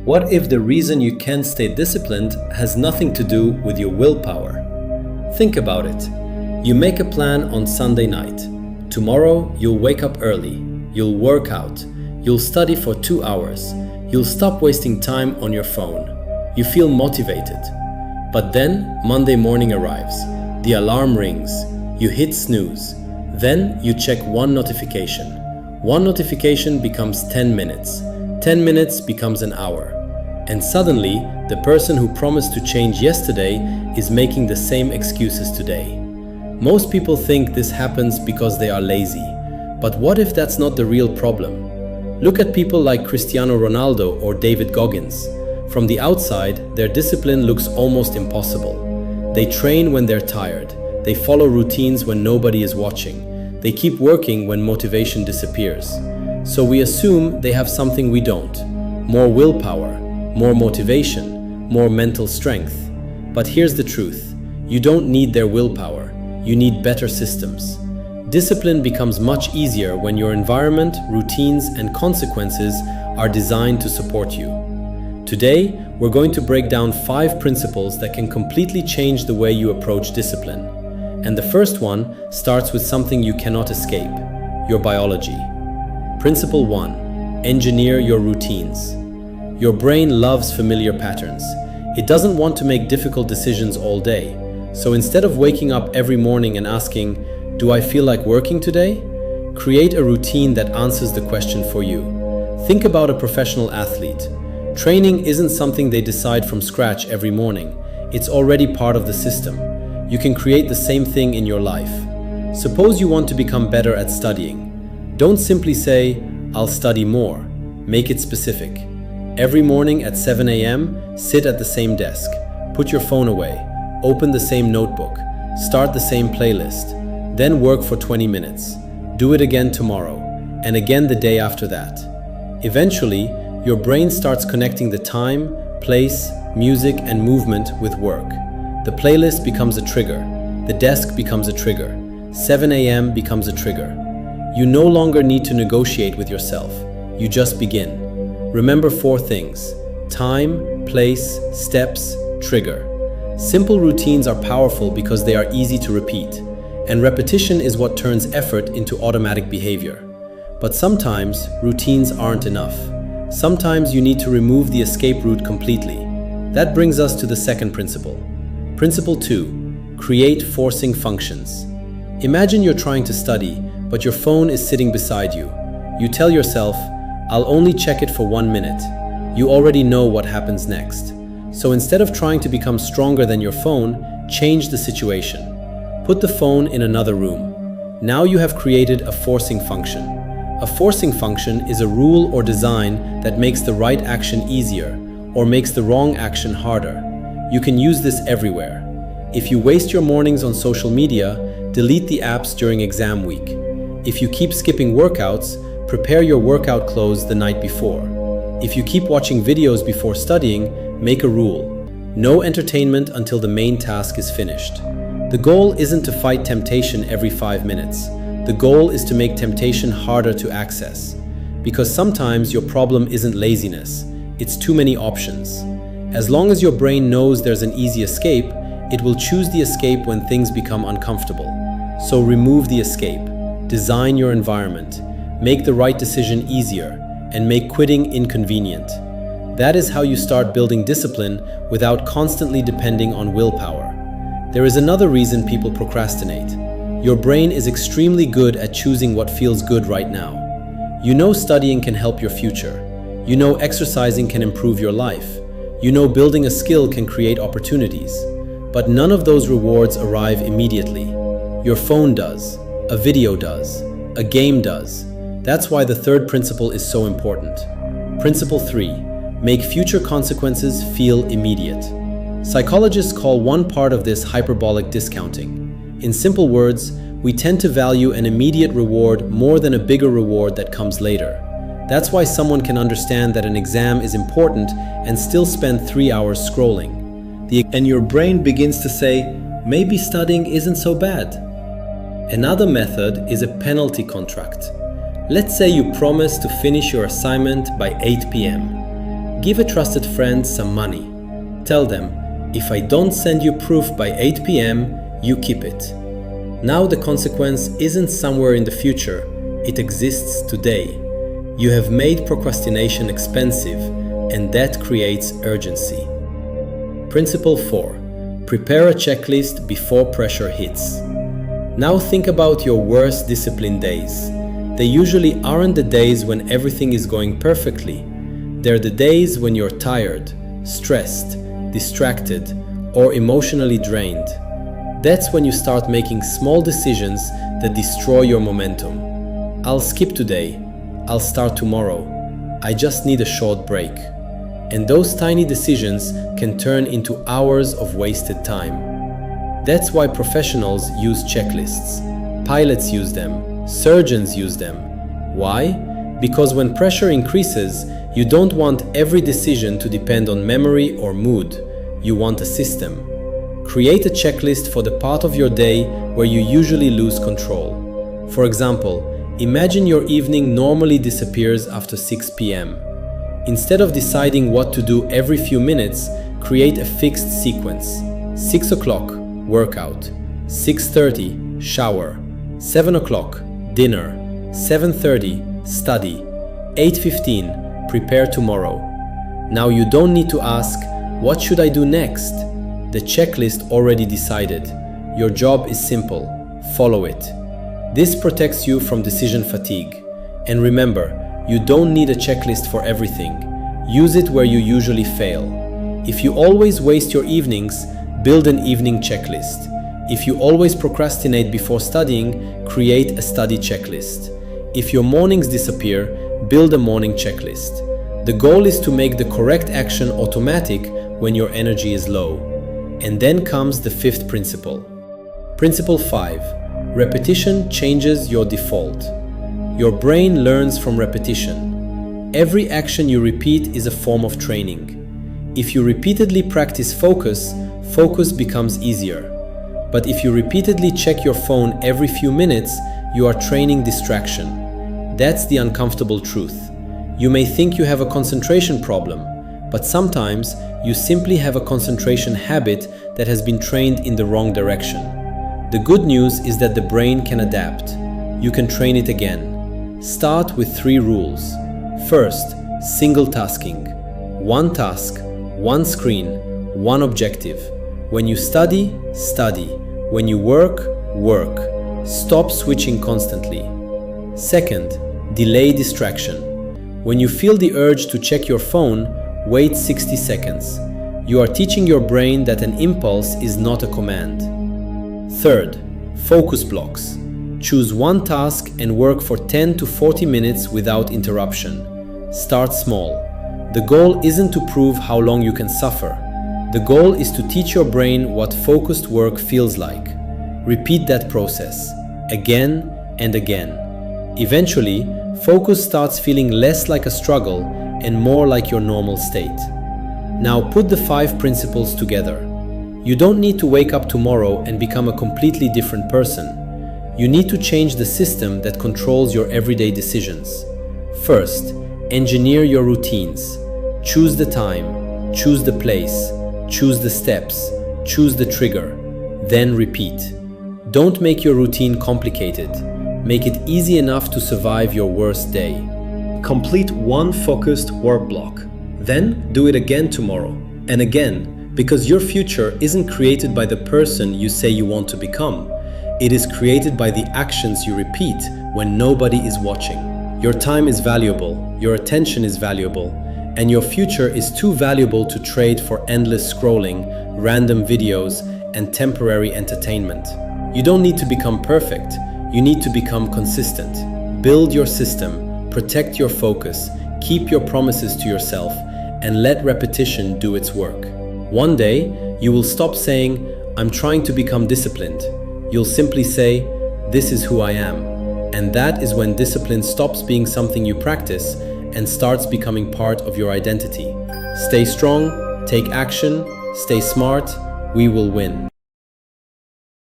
What if the reason you can't stay disciplined has nothing to do with your willpower? Think about it. You make a plan on Sunday night. Tomorrow, you'll wake up early. You'll work out. You'll study for 2 hours. You'll stop wasting time on your phone. You feel motivated. But then, Monday morning arrives. The alarm rings. You hit snooze. Then you check one notification. One notification becomes 10 minutes. 10 minutes becomes an hour. And suddenly, the person who promised to change yesterday is making the same excuses today. Most people think this happens because they are lazy. But what if that's not the real problem? Look at people like Cristiano Ronaldo or David Goggins. From the outside, their discipline looks almost impossible. They train when they're tired. They follow routines when nobody is watching. They keep working when motivation disappears. So we assume they have something we don't. More willpower, more motivation, more mental strength. But here's the truth. You don't need their willpower. You need better systems. Discipline becomes much easier when your environment, routines, and consequences are designed to support you. Today, we're going to break down 5 principles that can completely change the way you approach discipline. And the first one starts with something you cannot escape: your biology. Principle 1. Engineer your routines. Your brain loves familiar patterns. It doesn't want to make difficult decisions all day. So instead of waking up every morning and asking, "Do I feel like working today?" create a routine that answers the question for you. Think about a professional athlete. Training isn't something they decide from scratch every morning. It's already part of the system. You can create the same thing in your life. Suppose you want to become better at studying. Don't simply say, "I'll study more." Make it specific. Every morning at 7 a.m., sit at the same desk. Put your phone away. Open the same notebook. Start the same playlist. Then work for 20 minutes. Do it again tomorrow, and again the day after that. Eventually, your brain starts connecting the time, place, music, and movement with work. The playlist becomes a trigger. The desk becomes a trigger. 7 a.m. becomes a trigger. You no longer need to negotiate with yourself. You just begin. Remember 4 things: time, place, steps, trigger. Simple routines are powerful because they are easy to repeat. And repetition is what turns effort into automatic behavior. But sometimes, routines aren't enough. Sometimes you need to remove the escape route completely. That brings us to the second principle. Principle 2. Create forcing functions. Imagine you're trying to study, but your phone is sitting beside you. You tell yourself, "I'll only check it for 1 minute." You already know what happens next. So instead of trying to become stronger than your phone, change the situation. Put the phone in another room. Now you have created a forcing function. A forcing function is a rule or design that makes the right action easier or makes the wrong action harder. You can use this everywhere. If you waste your mornings on social media, delete the apps during exam week. If you keep skipping workouts, prepare your workout clothes the night before. If you keep watching videos before studying, make a rule. No entertainment until the main task is finished. The goal isn't to fight temptation every 5 minutes. The goal is to make temptation harder to access. Because sometimes your problem isn't laziness, it's too many options. As long as your brain knows there's an easy escape, it will choose the escape when things become uncomfortable. So remove the escape. Design your environment. Make the right decision easier, and make quitting inconvenient. That is how you start building discipline without constantly depending on willpower. There is another reason people procrastinate. Your brain is extremely good at choosing what feels good right now. You know studying can help your future. You know exercising can improve your life. You know building a skill can create opportunities. But none of those rewards arrive immediately. Your phone does. A video does. A game does. That's why the third principle is so important. Principle 3. Make future consequences feel immediate. Psychologists call one part of this hyperbolic discounting. In simple words, we tend to value an immediate reward more than a bigger reward that comes later. That's why someone can understand that an exam is important and still spend 3 hours scrolling. And your brain begins to say, maybe studying isn't so bad. Another method is a penalty contract. Let's say you promise to finish your assignment by 8 p.m. Give a trusted friend some money. Tell them, if I don't send you proof by 8 p.m., you keep it. Now the consequence isn't somewhere in the future, it exists today. You have made procrastination expensive, and that creates urgency. Principle 4. Prepare a checklist before pressure hits. Now think about your worst discipline days. They usually aren't the days when everything is going perfectly. They're the days when you're tired, stressed, distracted, or emotionally drained. That's when you start making small decisions that destroy your momentum. I'll skip today. I'll start tomorrow. I just need a short break. And those tiny decisions can turn into hours of wasted time. That's why professionals use checklists. Pilots use them. Surgeons use them. Why? Because when pressure increases, you don't want every decision to depend on memory or mood. You want a system. Create a checklist for the part of your day where you usually lose control. For example, imagine your evening normally disappears after 6 p.m. Instead of deciding what to do every few minutes, create a fixed sequence. 6 o'clock, workout. 6:30, shower. 7 o'clock, dinner. 7:30, study. 8:15, prepare tomorrow. Now you don't need to ask, what should I do next? The checklist already decided. Your job is simple. Follow it. This protects you from decision fatigue. And remember, you don't need a checklist for everything. Use it where you usually fail. If you always waste your evenings, build an evening checklist. If you always procrastinate before studying, create a study checklist. If your mornings disappear, build a morning checklist. The goal is to make the correct action automatic when your energy is low. And then comes the fifth principle. Principle 5. Repetition changes your default. Your brain learns from repetition. Every action you repeat is a form of training. If you repeatedly practice focus, focus becomes easier. But if you repeatedly check your phone every few minutes, you are training distraction. That's the uncomfortable truth. You may think you have a concentration problem, but sometimes you simply have a concentration habit that has been trained in the wrong direction. The good news is that the brain can adapt. You can train it again. Start with 3 rules. First, single tasking. 1 task, 1 screen, 1 objective. When you study, study. When you work, work. Stop switching constantly. Second, delay distraction. When you feel the urge to check your phone, wait 60 seconds. You are teaching your brain that an impulse is not a command. Third, focus blocks. Choose 1 task and work for 10 to 40 minutes without interruption. Start small. The goal isn't to prove how long you can suffer. The goal is to teach your brain what focused work feels like. Repeat that process again and again. Eventually, focus starts feeling less like a struggle and more like your normal state. Now put the 5 principles together. You don't need to wake up tomorrow and become a completely different person. You need to change the system that controls your everyday decisions. First, engineer your routines. Choose the time, choose the place, choose the steps, choose the trigger, then repeat. Don't make your routine complicated. Make it easy enough to survive your worst day. Complete 1 focused work block. Then do it again tomorrow and again, because your future isn't created by the person you say you want to become. It is created by the actions you repeat when nobody is watching. Your time is valuable, your attention is valuable, and your future is too valuable to trade for endless scrolling, random videos, and temporary entertainment. You don't need to become perfect, you need to become consistent. Build your system, protect your focus, keep your promises to yourself, and let repetition do its work. One day, you will stop saying, "I'm trying to become disciplined." You'll simply say, "This is who I am." And that is when discipline stops being something you practice and starts becoming part of your identity. Stay strong, take action, stay smart, we will win.